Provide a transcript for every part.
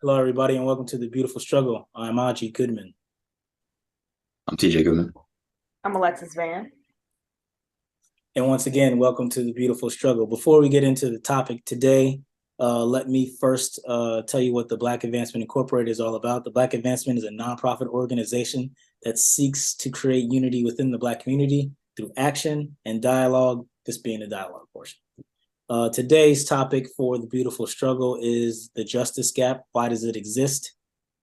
Hello, everybody, and welcome to The Beautiful Struggle. I'm Aji Goodman. I'm TJ Goodman. I'm Alexis Van. And once again, welcome to The Beautiful Struggle. Before we get into the topic today, let me first tell you what the Black Advancement Incorporated is all about. The Black Advancement is a nonprofit organization that seeks to create unity within the Black community through action and dialogue, this being the dialogue portion. Today's topic for The Beautiful Struggle is the justice gap. Why does it exist?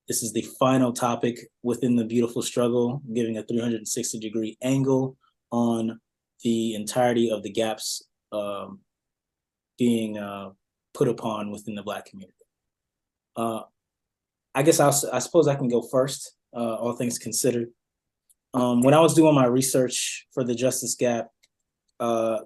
This is the final topic within The Beautiful Struggle, giving a 360-degree angle on the entirety of the gaps being put upon within the Black community. I guess I suppose I can go first, all things considered. When I was doing my research for the justice gap,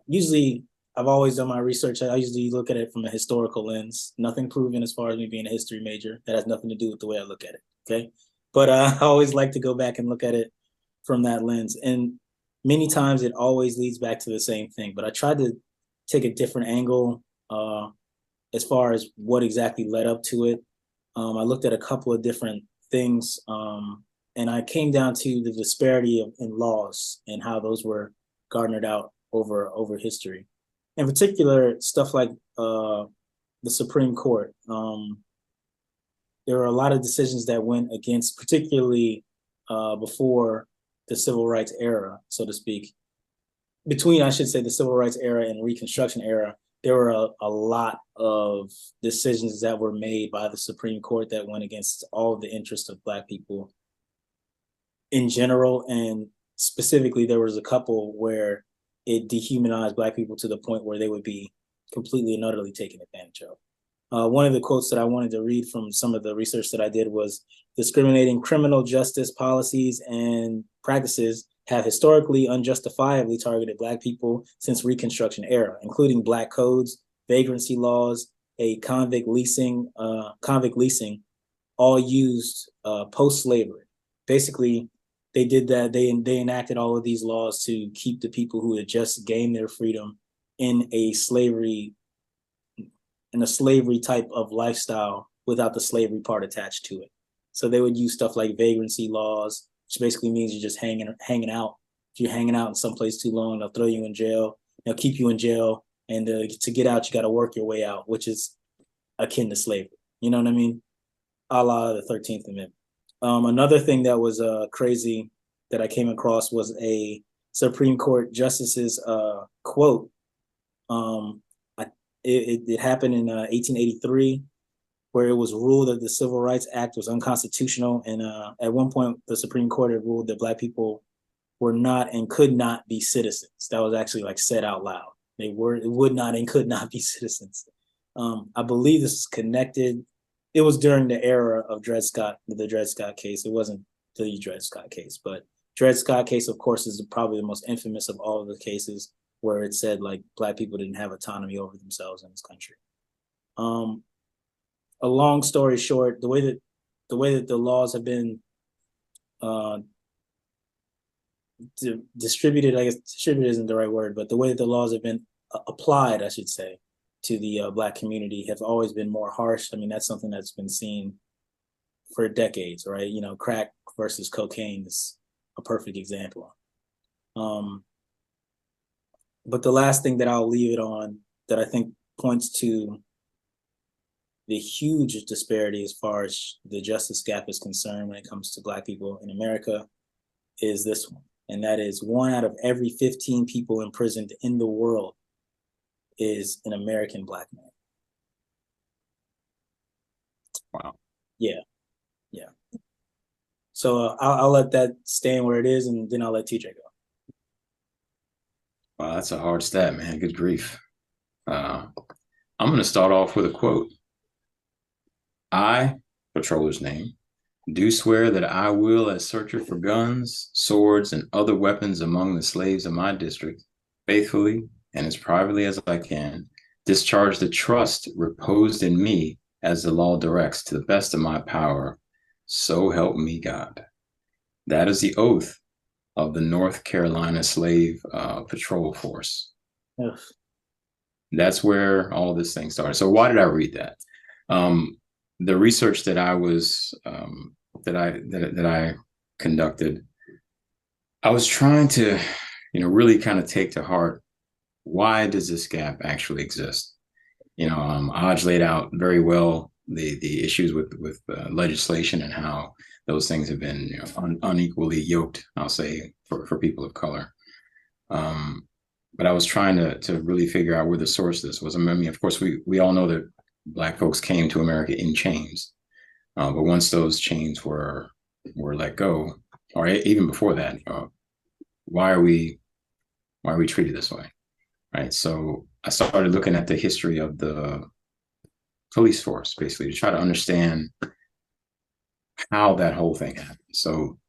usually I've always done my research. I usually look at it from a historical lens. Nothing proven as far as me being a history major. That has nothing to do with the way I look at it. Okay. But I always like to go back and look at it from that lens. And many times it always leads back to the same thing. But I tried to take a different angle as far as what exactly led up to it. I looked at a couple of different things and I came down to the disparity in laws and how those were garnered out over history. In particular, stuff like the Supreme Court. There were a lot of decisions that went against, particularly before the Civil Rights era, so to speak. Between, I should say, the Civil Rights era and Reconstruction era, there were a lot of decisions that were made by the Supreme Court that went against all of the interests of Black people in general. And specifically, there was a couple where it dehumanized Black people to the point where they would be completely and utterly taken advantage of. One of the quotes that I wanted to read from some of the research that I did was, discriminating criminal justice policies and practices have historically unjustifiably targeted Black people since Reconstruction era, including Black codes, vagrancy laws, convict leasing, all used post-slavery. Basically, they did that. They enacted all of these laws to keep the people who had just gained their freedom in a slavery type of lifestyle without the slavery part attached to it. So they would use stuff like vagrancy laws, which basically means you're just hanging out. If you're hanging out in some place too long, they'll throw you in jail. They'll keep you in jail, and to get out, you got to work your way out, which is akin to slavery. You know what I mean? A la the 13th Amendment. Another thing that was crazy that I came across was a Supreme Court justice's quote. It happened in 1883, where it was ruled that the Civil Rights Act was unconstitutional. And at one point, the Supreme Court had ruled that Black people were not and could not be citizens. That was actually like said out loud. It would not and could not be citizens. I believe this is connected. It was during the era of the Dred Scott case. It wasn't the Dred Scott case, but Dred Scott case, of course, is probably the most infamous of all of the cases where it said like Black people didn't have autonomy over themselves in this country. A long story short, the way that the laws have been distributed, I guess distributed isn't the right word, but the way that the laws have been applied, I should say, to the Black community have always been more harsh. I mean, that's something that's been seen for decades, right? You know, crack versus cocaine is a perfect example. But the last thing that I'll leave it on that I think points to the huge disparity as far as the justice gap is concerned when it comes to Black people in America is this one. And that is 1 out of every 15 people imprisoned in the world is an American Black man. Wow. Yeah. Yeah. So I'll let that stand where it is, and then I'll let TJ go. Wow, that's a hard stat, man. Good grief. I'm going to start off with a quote. I, patroller's name, do swear that I will, as searcher for guns, swords, and other weapons among the slaves of my district, faithfully and as privately as I can, discharge the trust reposed in me as the law directs to the best of my power. So help me God. That is the oath of the North Carolina Slave Patrol Force. Yes. That's where all of this thing started. So why did I read that? the research that I conducted, I was trying to, really kind of take to heart, why does this gap actually exist? Aj laid out very well the issues with legislation and how those things have been unequally yoked, I'll say, for people of color. But I was trying to really figure out where the source of this was. I mean, of course, we all know that Black folks came to America in chains, but once those chains were let go, or even before that, why are we treated this way, right? So I started looking at the history of the police force, basically, to try to understand how that whole thing happened. So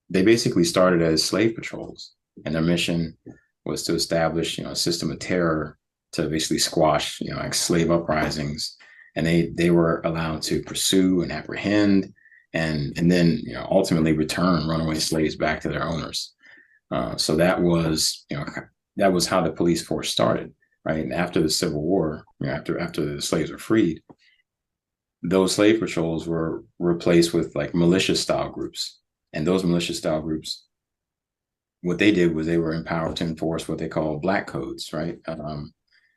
they basically started as slave patrols, and their mission was to establish, a system of terror to basically squash, like slave uprisings. And they were allowed to pursue and apprehend and then, ultimately return runaway slaves back to their owners. So that was how the police force started, right? And after the Civil War, after the slaves were freed, those slave patrols were replaced with like militia style groups. And those militia style groups, what they did was they were empowered to enforce what they call black codes, right?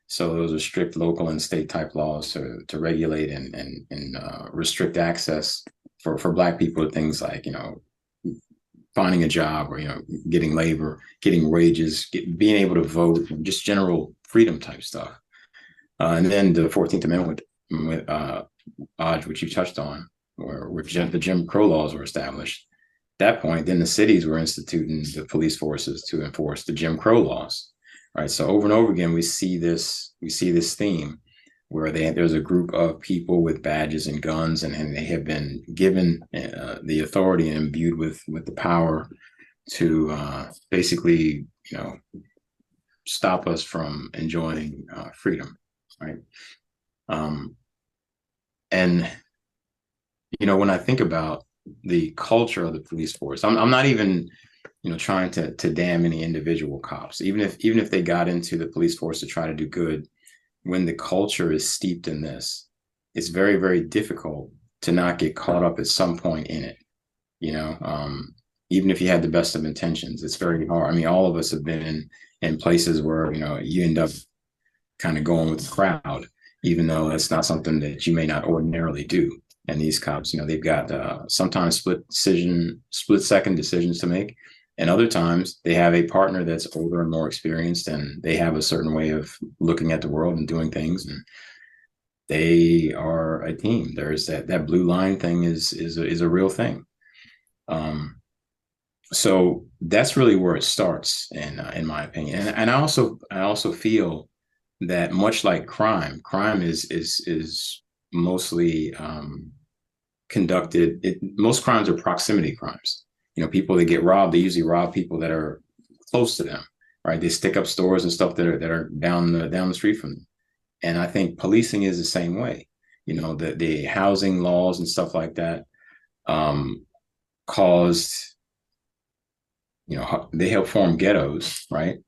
So those are strict local and state type laws to regulate and restrict access for Black people to things like, finding a job or, getting labor, getting wages, being able to vote, just general freedom type stuff. And then the 14th Amendment, which you touched on, where the Jim Crow laws were established. At that point, then the cities were instituting the police forces to enforce the Jim Crow laws, right? So over and over again, we see this theme where there's a group of people with badges and guns, and they have been given the authority and imbued with the power to basically, stop us from enjoying freedom, right? And when I think about the culture of the police force, I'm not even trying to damn any individual cops, even if they got into the police force to try to do good. When the culture is steeped in this, it's very, very difficult to not get caught up at some point in it. Even if you had the best of intentions, it's very hard. I mean, all of us have been in places where you end up kind of going with the crowd, even though that's not something that you may not ordinarily do. And these cops, they've got sometimes split-second decisions to make. And other times they have a partner that's older and more experienced, and they have a certain way of looking at the world and doing things. And they are a team. There's that blue line thing is a real thing. So that's really where it starts, in my opinion. And I also feel that much like crime is mostly conducted. Most crimes are proximity crimes. People that get robbed, they usually rob people that are close to them, right? They stick up stores and stuff that are down the street from them. And I think policing is the same way. The housing laws and stuff like that caused, they help form ghettos, right?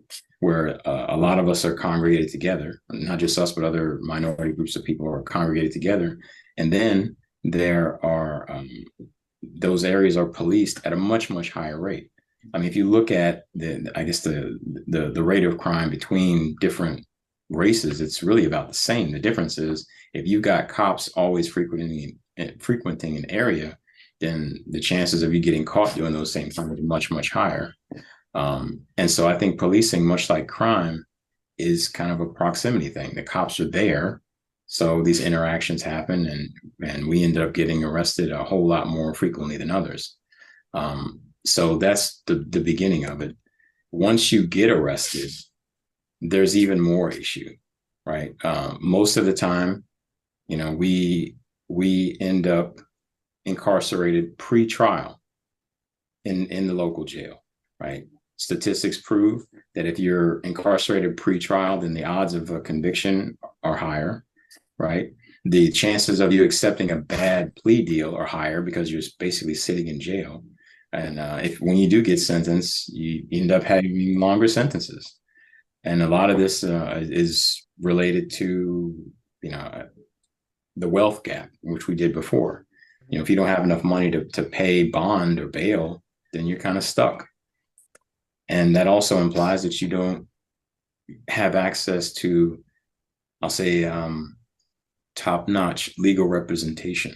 Where a lot of us are congregated together, not just us, but other minority groups of people are congregated together. And then there are those areas are policed at a much, much higher rate. I mean, if you look at the rate of crime between different races, it's really about the same. The difference is if you got cops always frequenting an area, then the chances of you getting caught doing those same things are much, much higher. And so I think policing, much like crime, is kind of a proximity thing. The cops are there, so these interactions happen, and we ended up getting arrested a whole lot more frequently than others. So that's the beginning of it. Once you get arrested, there's even more issue, right? Most of the time, we end up incarcerated pre-trial in the local jail, right? Statistics prove that if you're incarcerated pre-trial, then the odds of a conviction are higher, right? The chances of you accepting a bad plea deal are higher because you're basically sitting in jail. And when you do get sentenced, you end up having longer sentences. And a lot of this is related to, the wealth gap, which we did before. You know, if you don't have enough money to pay bond or bail, then you're kind of stuck. And that also implies that you don't have access to, I'll say, top-notch legal representation.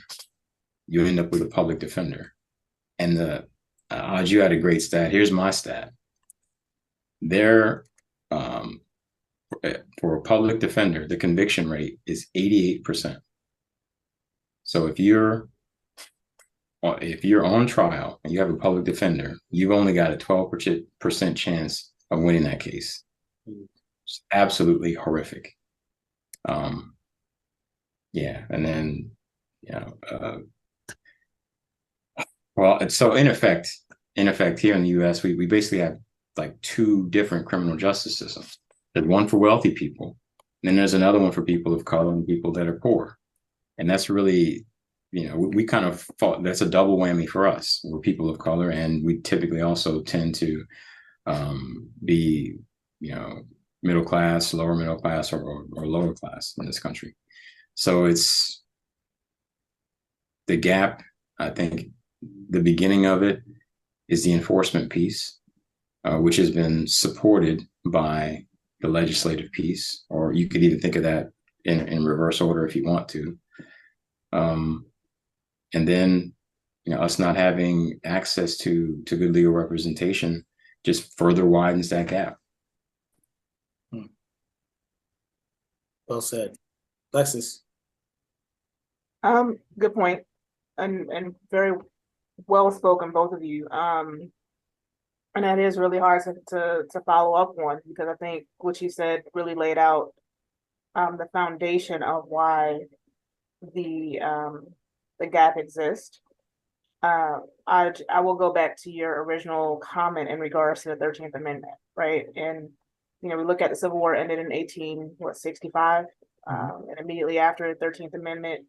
You end up with a public defender. And you had a great stat. Here's my stat. There, for a public defender, the conviction rate is 88%. So if you're on trial and you have a public defender, you've only got a 12% chance of winning that case. It's absolutely horrific. Yeah, and then so in effect here in the U.S. we basically have like two different criminal justice systems. There's one for wealthy people, and then there's another one for people of color and people that are poor. And that's really, we kind of thought that's a double whammy for us. We're people of color, and we typically also tend to be, middle class, lower middle class, or lower class in this country. So it's the gap. I think the beginning of it is the enforcement piece, which has been supported by the legislative piece, or you could even think of that in reverse order if you want to. And then, us not having access to good legal representation just further widens that gap. Well said. Lexus. Good point. And very well spoken, both of you. And that is really hard to follow up on, because I think what you said really laid out the foundation of why the gap exists. I will go back to your original comment in regards to the 13th Amendment, right? And we look at the Civil War ended in 1865, and immediately after the 13th Amendment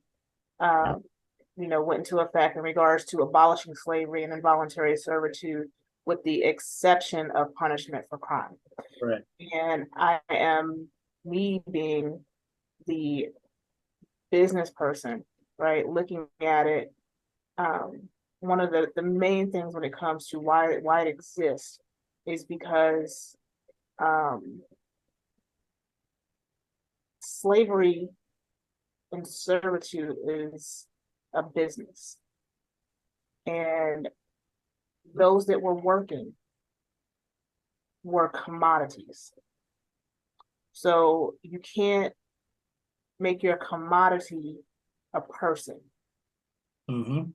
went into effect in regards to abolishing slavery and involuntary servitude, with the exception of punishment for crime. Right. And I am, me being the business person, right, looking at it, one of the main things when it comes to why it exists is because slavery and servitude is a business, and those that were working were commodities. So you can't make your commodity a person. Mm-hmm.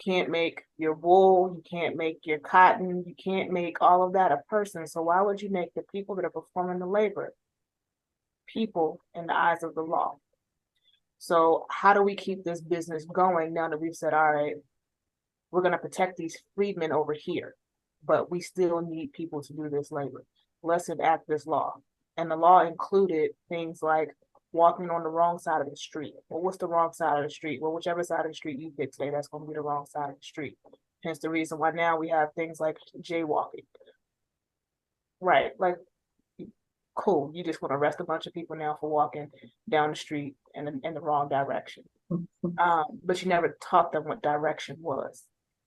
Can't make your wool, you can't make your cotton, you can't make all of that a person. So why would you make the people that are performing the labor people in the eyes of the law? So how do we keep this business going now that we've said, all right, we're going to protect these freedmen over here, but we still need people to do this labor? Let's enact this law. And the law included things like walking on the wrong side of the street. Well, what's the wrong side of the street? Well, whichever side of the street you pick today, that's going to be the wrong side of the street. Hence the reason why now we have things like jaywalking. Right, like, cool, you just want to arrest a bunch of people now for walking down the street in the wrong direction. But you never taught them what direction was.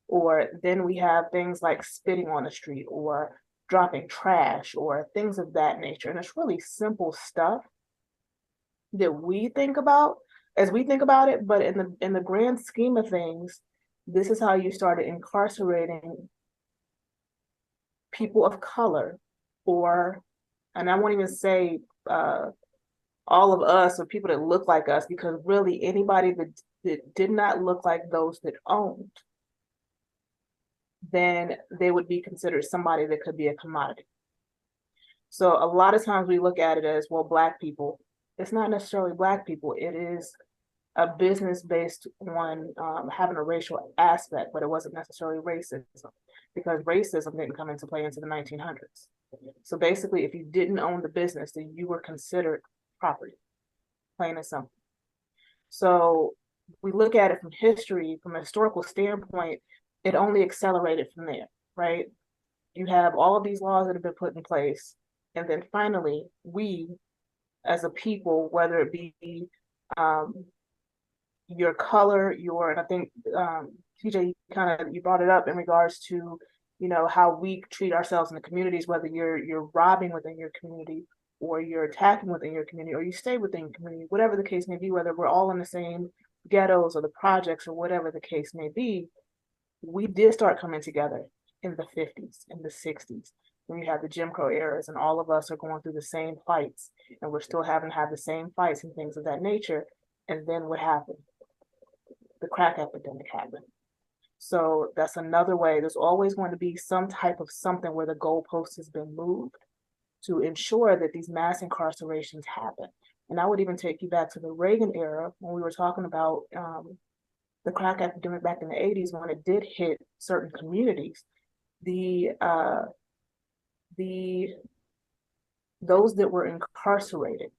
Or then we have things like spitting on the street or dropping trash or things of that nature. And it's really simple stuff that we think about as we think about it, but in the grand scheme of things, this is how you started incarcerating people of color, and I won't even say all of us or people that look like us, because really anybody that did not look like those that owned, then they would be considered somebody that could be a commodity. So a lot of times we look at it as, well, Black people. It's not necessarily Black people. It is a business based on having a racial aspect, but it wasn't necessarily racism, because racism didn't come into play into the 1900s. So basically, if you didn't own the business, then you were considered property, plain and simple. So we look at it from history, from a historical standpoint, it only accelerated from there, right? You have all of these laws that have been put in place. And then finally, we as a people, whether it be your color, and I think TJ, you brought it up in regards to, how we treat ourselves in the communities, whether you're robbing within your community, or you're attacking within your community, or you stay within your community, whatever the case may be, whether we're all in the same ghettos or the projects or whatever the case may be. We did start coming together in the 50s, in the 60s, when you have the Jim Crow eras, and all of us are going through the same fights, and we're still having to have the same fights and things of that nature. And then what happened? The crack epidemic happened. So that's another way. There's always going to be some type of something where the goalpost has been moved to ensure that these mass incarcerations happen. And I would even take you back to the Reagan era when we were talking about the crack epidemic back in the 80s, when it did hit certain communities. Those that were incarcerated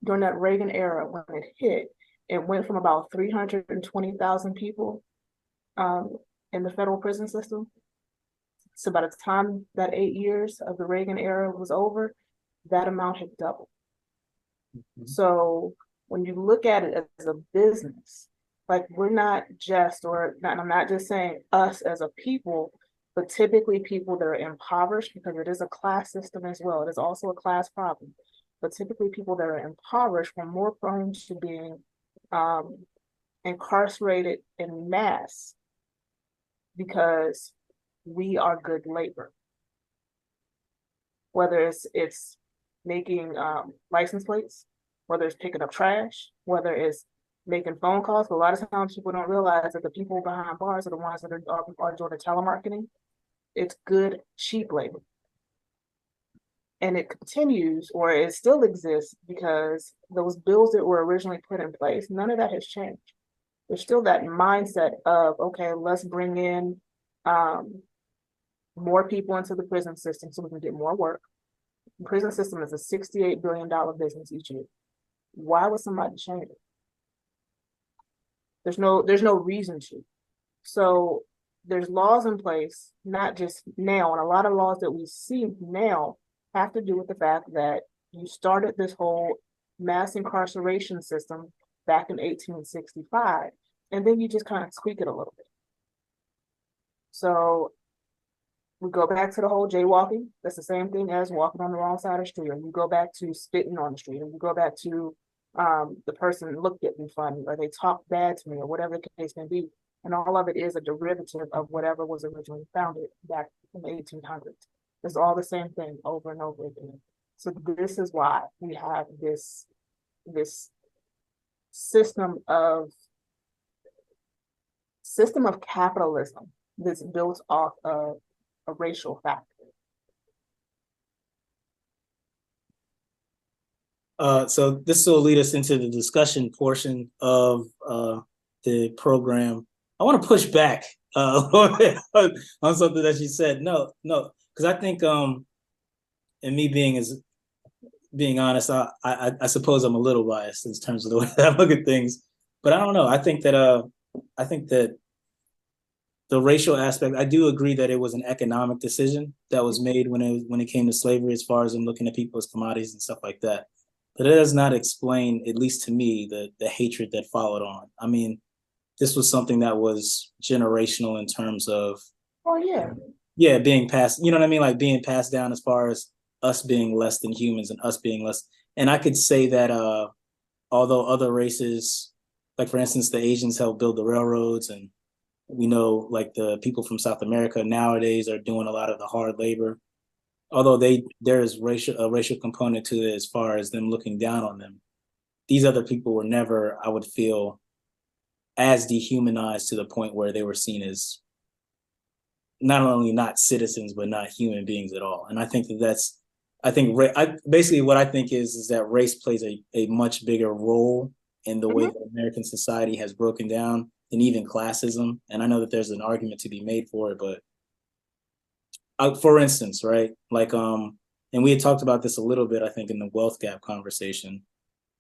during that Reagan era, when it hit, it went from about 320,000 people in the federal prison system. So by the time that 8 years of the Reagan era was over, that amount had doubled. Mm-hmm. So when you look at it as a business, like we're not just, I'm not just saying us as a people, but typically people that are impoverished, because it is a class system as well. It is also a class problem. But typically people that are impoverished are more prone to being incarcerated en masse, because we are good labor. Whether it's making license plates, whether it's picking up trash, whether it's making phone calls. But a lot of times people don't realize that the people behind bars are the ones that are doing the telemarketing. It's good, cheap labor. And it continues, or it still exists, because those bills that were originally put in place, none of that has changed. There's still that mindset of, okay, let's bring in more people into the prison system so we can get more work. The prison system is a $68 billion business each year. Why would somebody change it? There's no reason to. So there's laws in place, not just now, and a lot of laws that we see now have to do with the fact that you started this whole mass incarceration system back in 1865, and then you just kind of tweak it a little bit. So we go back to the whole jaywalking. That's the same thing as walking on the wrong side of the street, or you go back to spitting on the street, or you go back to the person looked at me funny, or they talked bad to me, or whatever the case may be. And all of it is a derivative of whatever was originally founded back in the 1800s. It's all the same thing over and over again. So this is why we have this system of capitalism that's built off of a racial factor. So this will lead us into the discussion portion of the program. I want to push back on something that you said. No, because I think, and me being honest, I suppose I'm a little biased in terms of the way that I look at things. But I don't know. I think that the racial aspect, I do agree that it was an economic decision that was made when it came to slavery, as far as in looking at people as commodities and stuff like that. But it does not explain, at least to me, the hatred that followed on. I mean, this was something that was generational in terms of, being passed, you know what I mean? Like being passed down, as far as us being less than humans and us being less. And I could say that although other races, like for instance, the Asians helped build the railroads, and we know like the people from South America nowadays are doing a lot of the hard labor. Although there is a racial component to it, as far as them looking down on them. These other people were never, I would feel, as dehumanized to the point where they were seen as not only not citizens, but not human beings at all. And I think basically what I think is that race plays a much bigger role in the way that American society has broken down than even classism. And I know that there's an argument to be made for it, but for instance, right? Like, and we had talked about this a little bit, I think, in the wealth gap conversation,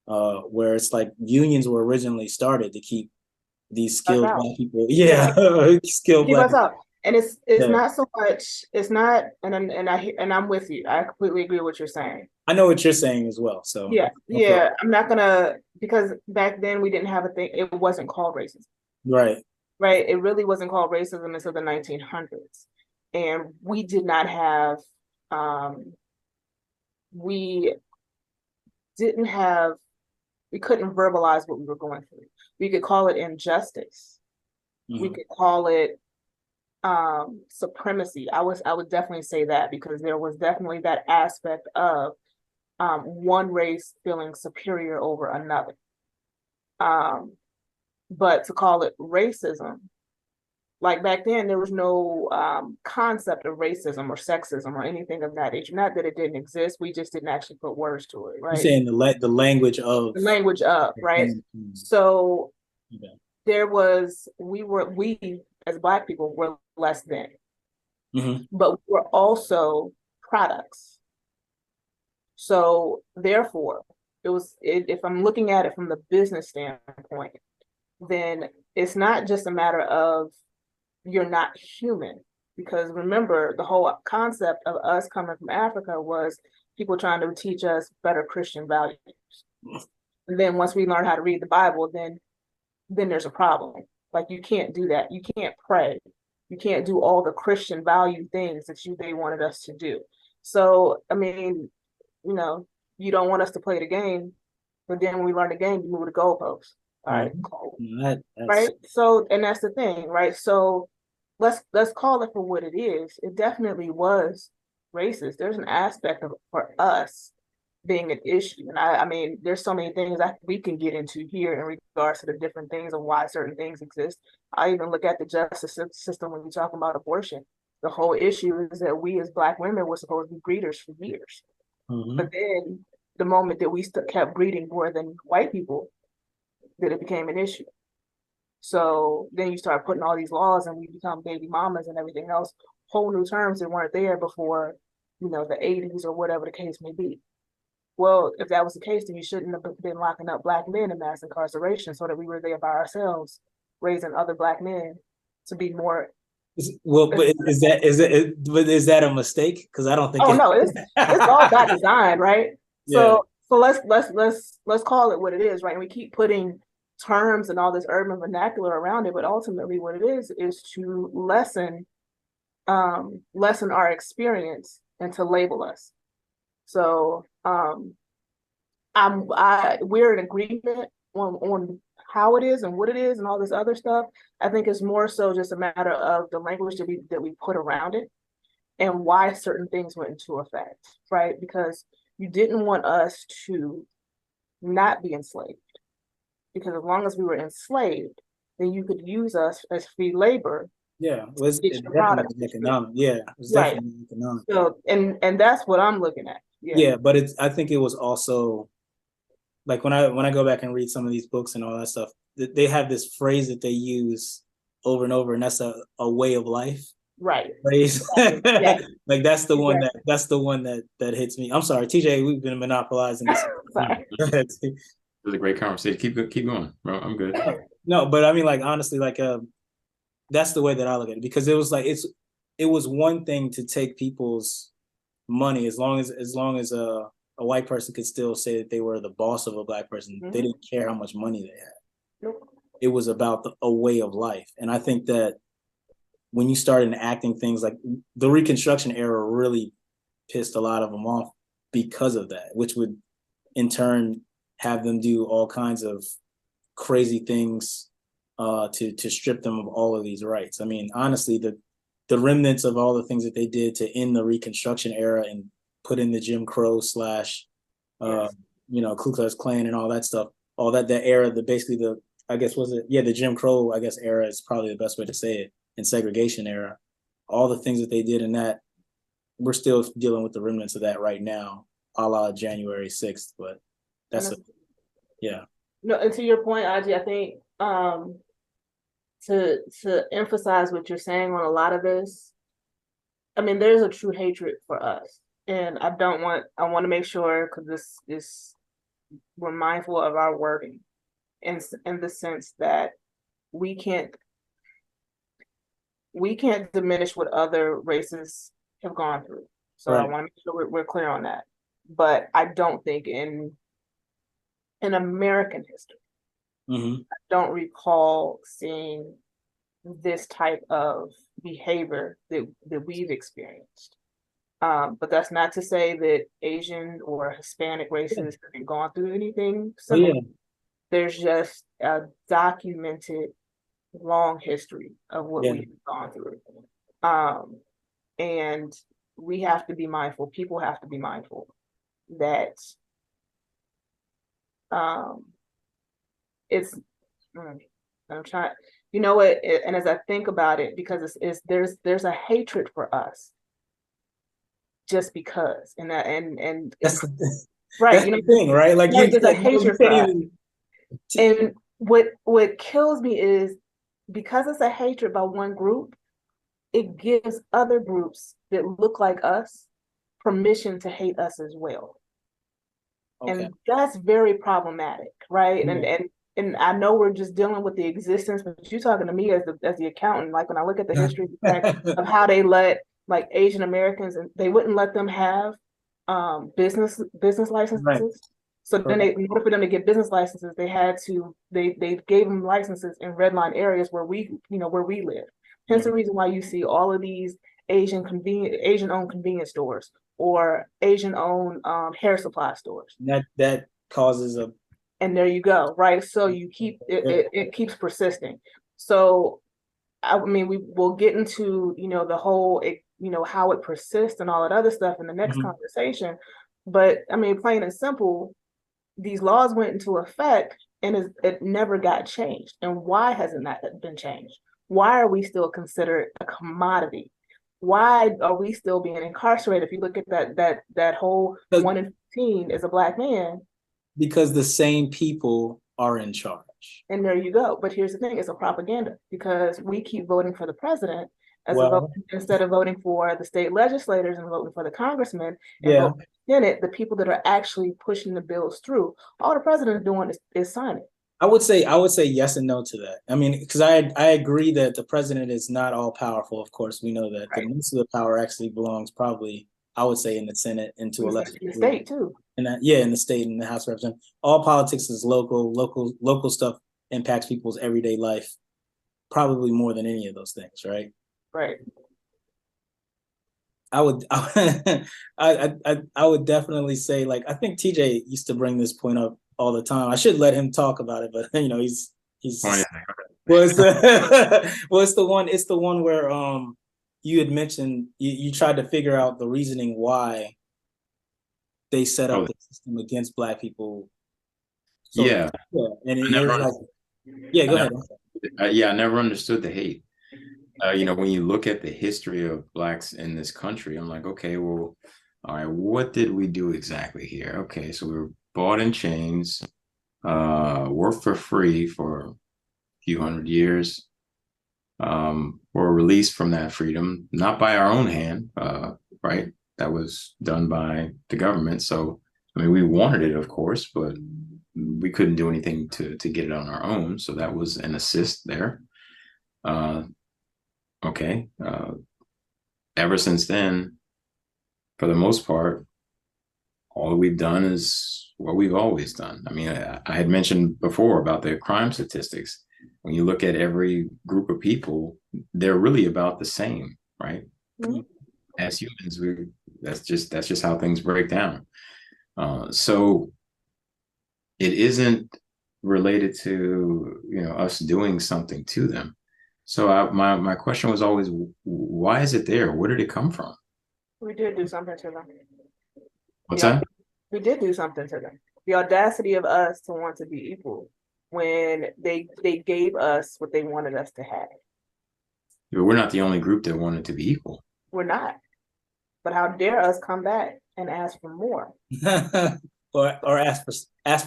where it's like unions were originally started to keep these skilled black people, skilled keep black us up. And it's not so much, it's not, and I'm with you. I completely agree with what you're saying. I know what you're saying as well. So Yeah, yeah. I'm not gonna, because back then we didn't have a thing. It wasn't called racism, right. right? It really wasn't called racism until the 1900s, and we did not have. We didn't have. We couldn't verbalize what we were going through. We could call it injustice. We Mhm. could call it supremacy. I would definitely say that, because there was definitely that aspect of one race feeling superior over another. But to call it racism, like back then, there was no concept of racism or sexism or anything of that nature. Not that it didn't exist, we just didn't actually put words to it, You're right? saying the language of The language of, right? So Okay. there was, we as Black people were less than, Mhm. but we were also products. So therefore, if I'm looking at it from the business standpoint, then it's not just a matter of you're not human. Because remember, the whole concept of us coming from Africa was people trying to teach us better Christian values. And then once we learn how to read the Bible, then there's a problem. Like, you can't do that. You can't pray. You can't do all the Christian value things that they wanted us to do. So, I mean, you don't want us to play the game, but then when we learn the game, you move the goalposts. All right, cool. Right. So, and that's the thing, right? So let's call it for what it is. It definitely was racist. There's an aspect of for us being an issue. And I mean, there's so many things that we can get into here in regards to the different things and why certain things exist. I even look at the justice system when you talk about abortion. The whole issue is that we as Black women were supposed to be breeders for years. Mhm. But then the moment that we kept breeding more than white people, that it became an issue. So then you start putting all these laws and we become baby mamas and everything else, whole new terms that weren't there before, the 80s or whatever the case may be. Well, if that was the case, then you shouldn't have been locking up Black men in mass incarceration, so that we were there by ourselves, raising other Black men to be more. Well, but is that a mistake? Because I don't think. Oh no, it's all by design, right? Yeah. So let's call it what it is, right? And we keep putting terms and all this urban vernacular around it, but ultimately what it is to lessen our experience and to label us. So we're in agreement on how it is and what it is and all this other stuff. I think it's more so just a matter of the language that we put around it and why certain things went into effect, right? Because you didn't want us to not be enslaved. Because as long as we were enslaved, then you could use us as free labor. Yeah, it's definitely economic. Yeah, it's right. definitely economic. So, and that's what I'm looking at. Yeah, but I think it was also like when I go back and read some of these books and all that stuff, they have this phrase that they use over and over, and that's a way of life. Right. Phrase. Yeah. Like that's the one that hits me. I'm sorry, TJ, we've been monopolizing this. It was a great conversation. Keep going, bro. I'm good. No, but I mean, like, honestly, like that's the way that I look at it, because it was like it was one thing to take people's money as long as a white person could still say that they were the boss of a Black person. Mm-hmm. They didn't care how much money they had. Nope. It was about a way of life. And I think that when you start enacting things like the Reconstruction era really pissed a lot of them off because of that, which would in turn have them do all kinds of crazy things to strip them of all of these rights. I mean, honestly, the remnants of all the things that they did to end the Reconstruction era and put in the Jim Crow / Ku Klux Klan and all that stuff, all that era, the Jim Crow, era is probably the best way to say it, and segregation era. All the things that they did in that, we're still dealing with the remnants of that right now, a la January 6th, but yeah. No, and to your point, Aji, I think to emphasize what you're saying on a lot of this, I mean, there's a true hatred for us. And I want to make sure, because we're mindful of our wording in the sense that we can't diminish what other races have gone through. So right. I want to make sure we're clear on that. but I don't think in American history, Hmm. I don't recall seeing this type of behavior that we've experienced. But that's not to say that Asian or Hispanic races haven't gone through anything Oh similar. yeah, There's just a documented long history of what yeah, we've gone through. Um, and we have to be mindful, people have to be mindful that um, it's, I'm trying, you know what, and as I think about it, because it's there's a hatred for us just because, and that, and that's the, right, that's you know, the thing, right? Like right, you there's a said, no, you hatred for can't us. even. And what kills me is because it's a hatred by one group, it gives other groups that look like us permission to hate us as well. Okay. And that's very problematic, right? Yeah. And I know we're just dealing with the existence, but you're talking to me as the accountant. Like when I look at the history of how they let like Asian Americans, and they wouldn't let them have business licenses. Right. So then Correct. in order for them to get business licenses, they gave them licenses in red line areas where where we live. Hence the reason why you see all of these Asian owned convenience stores or Asian owned hair supply stores. That causes a. And there you go, right? So you keep it keeps persisting. So I mean, we will get into the whole how it persists and all that other stuff in the next Mhm. conversation. But I mean, plain and simple, these laws went into effect and it never got changed. And why hasn't that been changed? Why are we still considered a commodity? Why are we still being incarcerated? If you look at that whole 1 in 15 is a Black man, Because the same people are in charge. and there you go. But here's the thing, it's a propaganda because we keep voting for the president as a vote Well, instead of voting for the state legislators and voting for the congressmen and yeah, voting in it, the people that are actually pushing the bills through. All the president is doing is signing. I would say yes and no to that. I mean, because I agree that the president is not all powerful. Of course, we know that the Right. most of the power actually belongs probably, I would say, in the Senate and to a lesser In the degree state too. in that, yeah, in the state and the House of Representatives. All politics is local stuff impacts people's everyday life probably more than any of those things, right? Right. I would I would definitely say, like, I think TJ used to bring this point up all the time. I should let him talk about it, but he's Oh, yeah. well, it's the well, it's the one where you had mentioned you tried to figure out the reasoning why they set up Oh, the system against Black people. So yeah. yeah, and I it was never, like, yeah, I go ahead. yeah, I never understood the hate. When you look at the history of Blacks in this country, I'm like, okay, well, all right, what did we do exactly here? Okay, so we were bought in chains, worked for free for a few hundred years, were released from that freedom, not by our own hand, right? That was done by the government. So, I mean, we wanted it, of course, but we couldn't do anything to get it on our own. So that was an assist there. Uh, okay. Ever since then, for the most part, all we've done is what we've always done. I mean, I had mentioned before about the crime statistics. When you look at every group of people, they're really about the same, right? Mm-hmm. As humans, that's just how things break down. So it isn't related to us doing something to them. So my question was always, why is it there? Where did it come from? We did do something to them. What's Yeah, that? we did do something to them. The audacity of us to want to be equal when they gave us what they wanted us to have. We're not the only group that wanted to be equal. We're not. But how dare us come back and ask for more? or ask for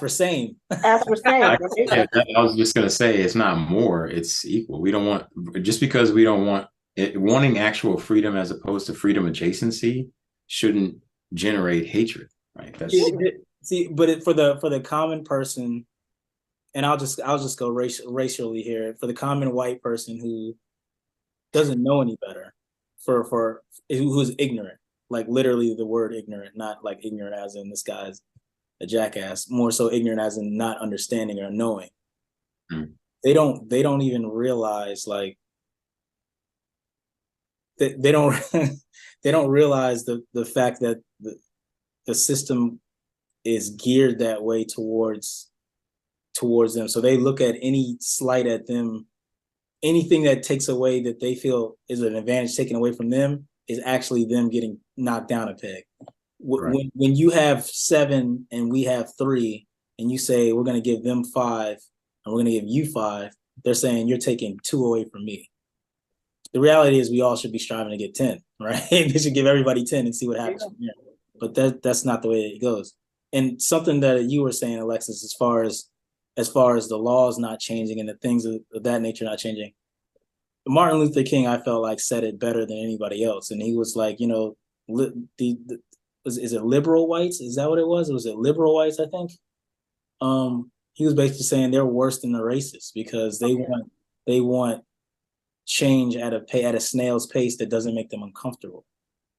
same. Ask for same. Yeah, I was just gonna say it's not more, it's equal. We don't want, just because we don't want it, wanting actual freedom as opposed to freedom adjacency shouldn't generate hatred, right? That's See, but for the common person, and I'll just go racially here, for the common white person who doesn't know any better, for who's ignorant, like literally the word ignorant, not like ignorant as in this guy's a jackass, more so ignorant as in not understanding or knowing. Mm. They don't even realize like they don't they don't realize the fact that the system is geared that way towards them. So they look at any slight at them, anything that takes away that they feel is an advantage taken away from them is actually them getting knocked down a peg. Right. When you have 7 and we have 3, and you say we're going to give them 5 and we're going to give you 5, they're saying you're taking 2 away from me. The reality is we all should be striving to get 10, right? They should give everybody 10 and see what happens from there. But that's not the way it goes. And something that you were saying, Alexis, as far as the laws not changing and the things of that nature not changing, Martin Luther King, I felt like said it better than anybody else. And he was like, you know, is it liberal whites? Is that what it was? Was it liberal whites? I think. He was basically saying they're worse than the racists because they want change at a snail's pace that doesn't make them uncomfortable.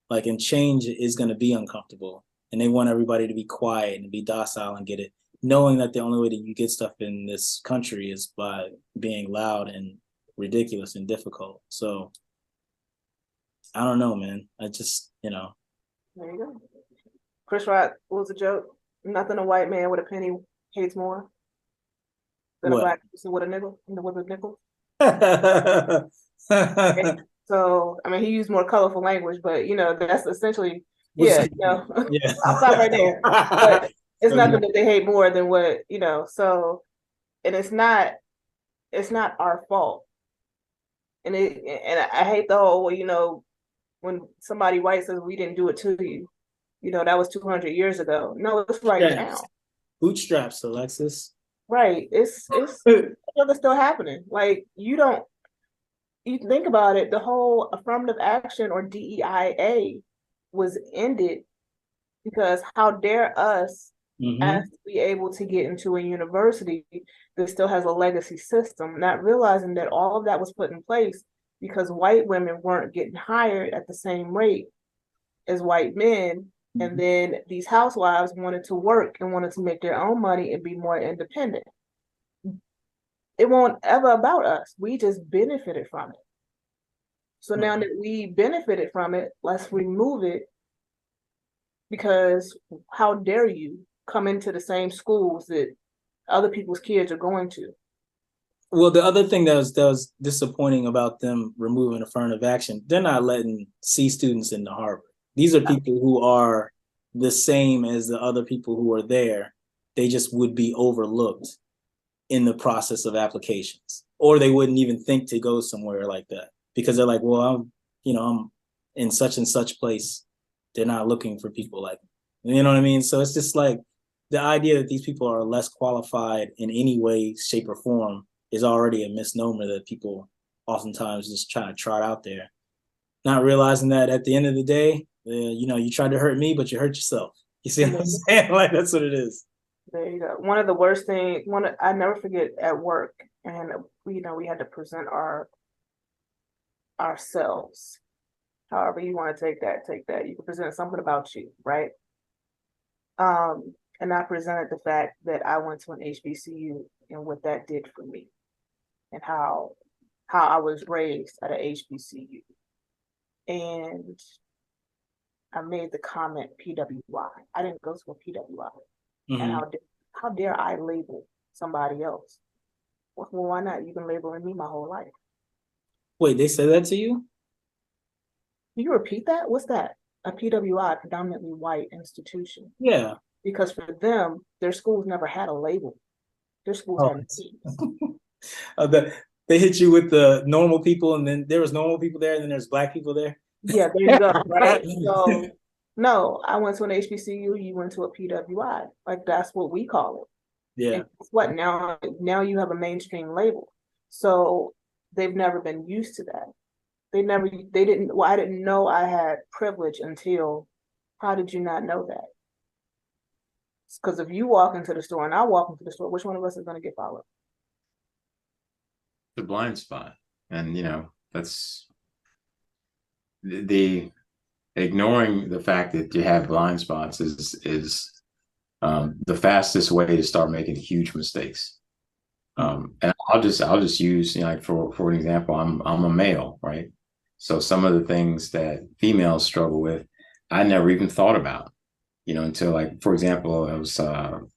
Like, and change is going to be uncomfortable, and they want everybody to be quiet and be docile and get it, knowing that the only way that you get stuff in this country is by being loud and ridiculous and difficult. So I don't know, man. I just, you know. There you go. Chris Rock, what was the joke? Nothing a white man with a penny hates more than a black person with a nickel. Okay. So, I mean, he used more colorful language, but you know, that's essentially, yeah, you know, yeah. I'll stop right there. But it's nothing that they hate more than what, you know, so, and it's not our fault. And I hate the whole, well, you know, when somebody white says we didn't do it to you, you know, that was 200 years ago. No, it's right now. Bootstraps, Alexis. Right. It's still happening. Like, you think about it, the whole affirmative action or DEIA was ended because how dare us ask to be able to get into a university that still has a legacy system, not realizing that all of that was put in place because white women weren't getting hired at the same rate as white men. And then these housewives wanted to work and wanted to make their own money and be more independent. It won't ever about us. We just benefited from it. So now that we benefited from it, let's remove it, because how dare you come into the same schools that other people's kids are going to? Well, the other thing that was disappointing about them removing affirmative action, they're not letting C students into Harvard. These are people who are the same as the other people who are there. They just would be overlooked in the process of applications, or they wouldn't even think to go somewhere like that because they're like, well, I'm in such and such place. They're not looking for people like me. You know what I mean? So it's just like the idea that these people are less qualified in any way, shape, or form is already a misnomer that people oftentimes just try to trot out there, not realizing that at the end of the day, you tried to hurt me, but you hurt yourself. You see what I'm saying? Like, that's what it is. There you go. One of the worst things, I never forget at work, and we had to present ourselves. However you want to take that. You can present something about you, right? And I presented the fact that I went to an HBCU and what that did for me, and how I was raised at an HBCU. And I made the comment PWI. I didn't go to a PWI. And how dare I label somebody else? Well, why not? You've been labeling me my whole life. Wait, they said that to you? Can you repeat that? What's that? A PWI, predominantly white institution. Yeah. Because for them, their schools never had a label. Their schools had names. They hit you with the normal people, and then there was normal people there, and then there's black people there. Yeah, there you go. Right. So no, I went to an HBCU. You went to a PWI. Like, that's what we call it. Yeah. And guess what? Now you have a mainstream label. So they've never been used to that. I didn't know I had privilege until, how did you not know that? Because if you walk into the store and I walk into the store, which one of us is going to get followed? The blind spot. And, that's ignoring the fact that you have blind spots is the fastest way to start making huge mistakes. And I'll just use, you know, like for an example, I'm a male, right? So some of the things that females struggle with, I never even thought about, you know, until, like, for example, I was talking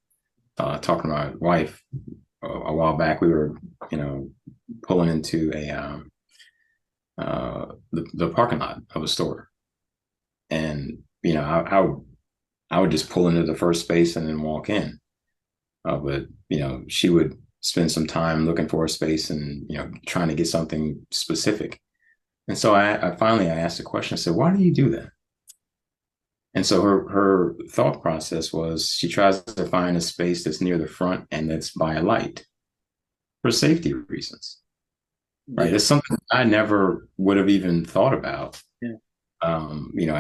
to my wife a while back. We were, you know, pulling into the parking lot of a store, and you know, I would just pull into the first space and then walk in. But you know, she would spend some time looking for a space and, you know, trying to get something specific. And so I finally asked a question. I said, "Why do you do that?" And so her thought process was, she tries to find a space that's near the front and that's by a light for safety reasons. Right? Yeah. It's something I never would have even thought about. Yeah. You know,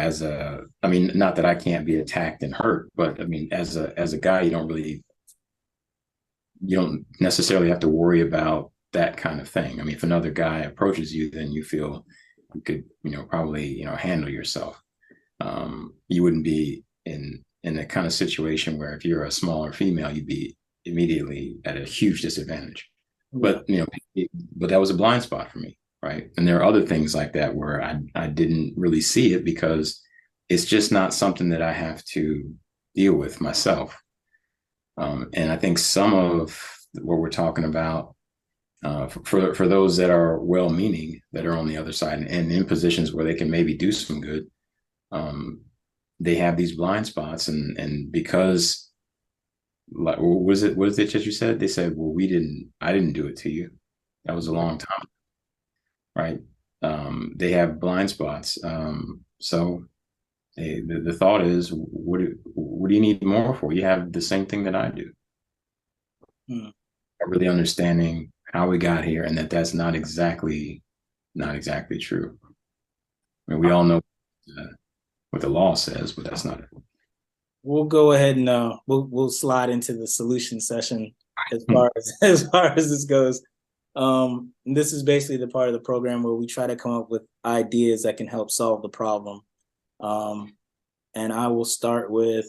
I mean, not that I can't be attacked and hurt, but I mean, as a guy, you don't necessarily have to worry about that kind of thing. I mean, if another guy approaches you, then you feel you could, you know, probably, you know, handle yourself. You wouldn't be in the kind of situation where if you're a smaller female, you'd be immediately at a huge disadvantage. But, you know, but that was a blind spot for me, right? And there are other things like that where I didn't really see it because it's just not something that I have to deal with myself. And I think some of what we're talking about, for those that are well-meaning, that are on the other side and in positions where they can maybe do some good, they have these blind spots, and because, like, what is it that you said? They said, "Well, I didn't do it to you. That was a long time," right? They have blind spots. So the thought is, what do you need more for? You have the same thing that I do. Really understanding how we got here, and that's not exactly true. I mean, we all know what the law says, but that's not it. We'll go ahead and we'll slide into the solution session as far as this goes. This is basically the part of the program where we try to come up with ideas that can help solve the problem. And I will start with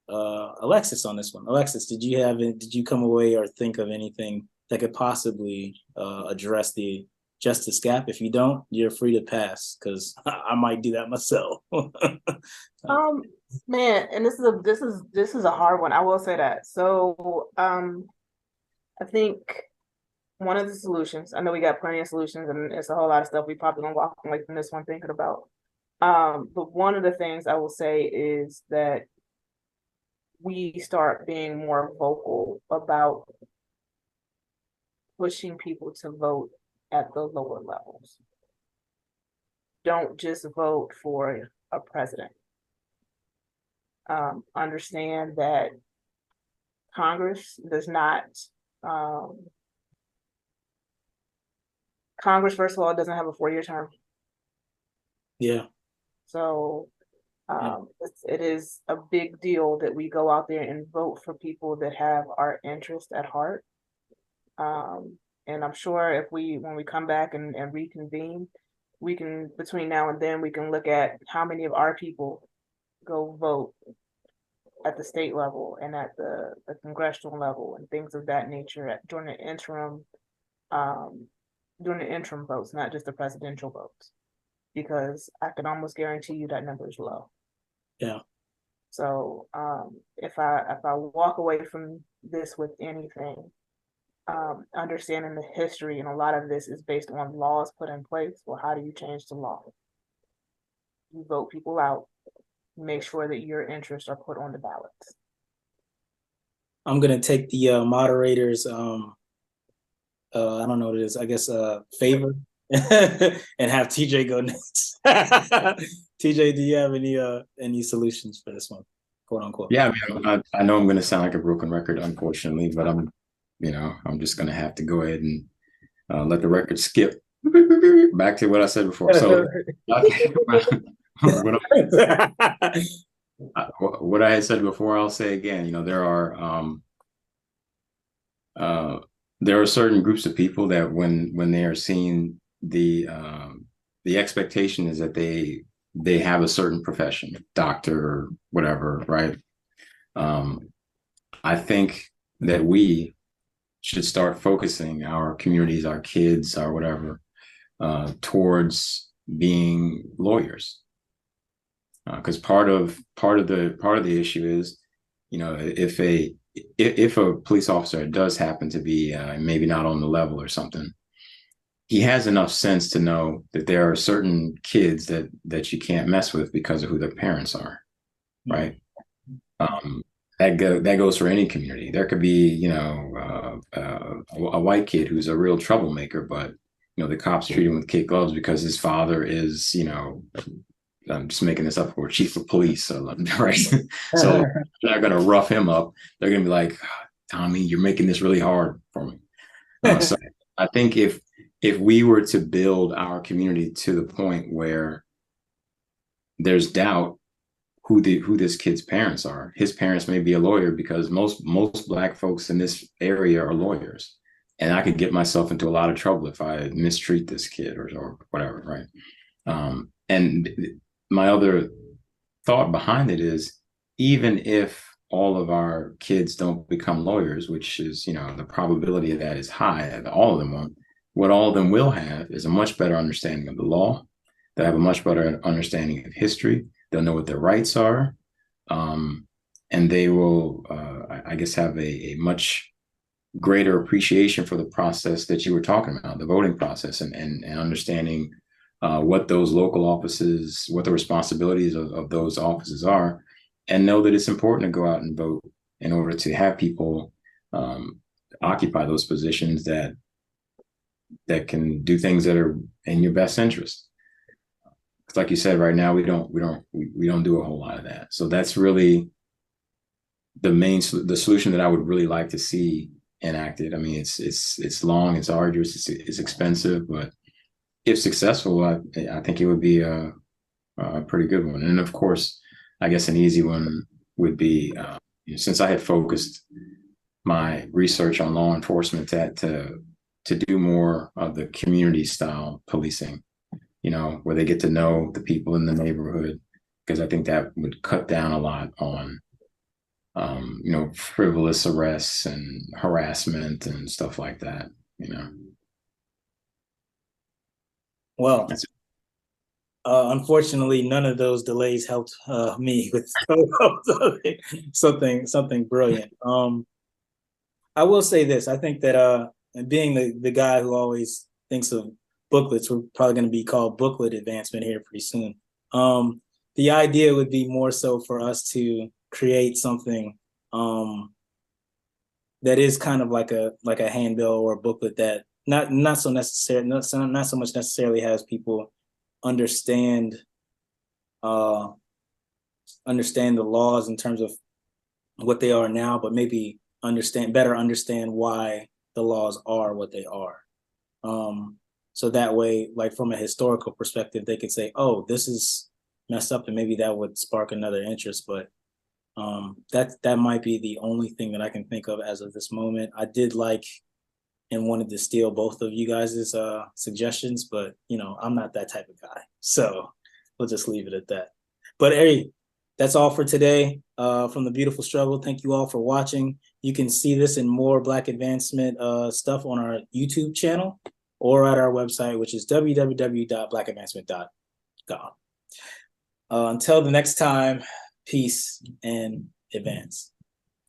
Alexis on this one. Alexis, did you come away or think of anything that could possibly address the justice gap? If you don't, you're free to pass, because I might do that myself. Man, and this is a hard one. I will say that. So I think one of the solutions, I know we got plenty of solutions, and it's a whole lot of stuff we probably gonna walk away from this one thinking about. But one of the things I will say is that we start being more vocal about pushing people to vote at the lower levels. Don't just vote for a president. Understand that Congress does not, Congress, first of all, doesn't have a 4-year term. Yeah. So it is a big deal that we go out there and vote for people that have our interest at heart. And I'm sure when we come back and reconvene, we can, between now and then, we can look at how many of our people go vote at the state level and at the congressional level and things of that nature during the interim votes, not just the presidential votes, because I can almost guarantee you that number is low. Yeah. So if I walk away from this with anything, understanding the history, and a lot of this is based on laws put in place. Well, how do you change the law? You vote people out, make sure that your interests are put on the ballots. I'm gonna take the moderator's I don't know what it is, I guess favor and have TJ go next. TJ, do you have any solutions for this one, quote unquote? Yeah, I know I'm gonna sound like a broken record, unfortunately, but I'm just gonna have to go ahead and let the record skip back to what I said before. So what I had said before, I'll say again. There are certain groups of people that when they are seeing the expectation is that they they have a certain profession, doctor or whatever, right? I think that we should start focusing our communities, our kids, our whatever, towards being lawyers. Because part of the issue is, you know, if a police officer does happen to be maybe not on the level or something, he has enough sense to know that there are certain kids that you can't mess with because of who their parents are, right? That goes for any community. There could be, you know, a white kid who's a real troublemaker, but you know the cops treat him with kid gloves because his father is, you know, I'm just making this up, for chief of police, so, right? So they're not gonna rough him up. They're gonna be like, Tommy, you're making this really hard for me. So I think if we were to build our community to the point where there's doubt who this kid's parents are, his parents may be a lawyer, because most Black folks in this area are lawyers, and I could get myself into a lot of trouble if I mistreat this kid or whatever, right? And my other thought behind it is, even if all of our kids don't become lawyers, which is, you know, the probability of that is high, that all of them won't, what all of them will have is a much better understanding of the law. They'll have a much better understanding of history. They'll know what their rights are. And they will, I guess, have a much greater appreciation for the process that you were talking about, the voting process, and understanding what those local offices, what the responsibilities of those offices are, and know that it's important to go out and vote in order to have people occupy those positions that can do things that are in your best interest. Because like you said, right now we don't do a whole lot of that. So that's really the solution that I would really like to see enacted. I mean, it's long, it's arduous, it's expensive, but if successful, I think it would be a pretty good one. And of course, I guess an easy one would be, since I had focused my research on law enforcement, to do more of the community style policing, you know, where they get to know the people in the neighborhood, because I think that would cut down a lot on, you know, frivolous arrests and harassment and stuff like that, you know. Well, unfortunately, none of those delays helped me with something brilliant. I will say this: I think that being the guy who always thinks of booklets, we're probably going to be called booklet advancement here pretty soon. The idea would be more so for us to create something that is kind of like a handbill or a booklet that not so much necessarily has people understand the laws in terms of what they are now, but maybe better understand why the laws are what they are. So that way, like from a historical perspective, they could say, oh, this is messed up, and maybe that would spark another interest. But that might be the only thing that I can think of as of this moment. I did like and wanted to steal both of you guys' suggestions, but you know, I'm not that type of guy. So we'll just leave it at that. But hey, that's all for today from The Beautiful Struggle. Thank you all for watching. You can see this and more Black advancement stuff on our YouTube channel or at our website, which is www.blackadvancement.com. Until the next time, peace and advance.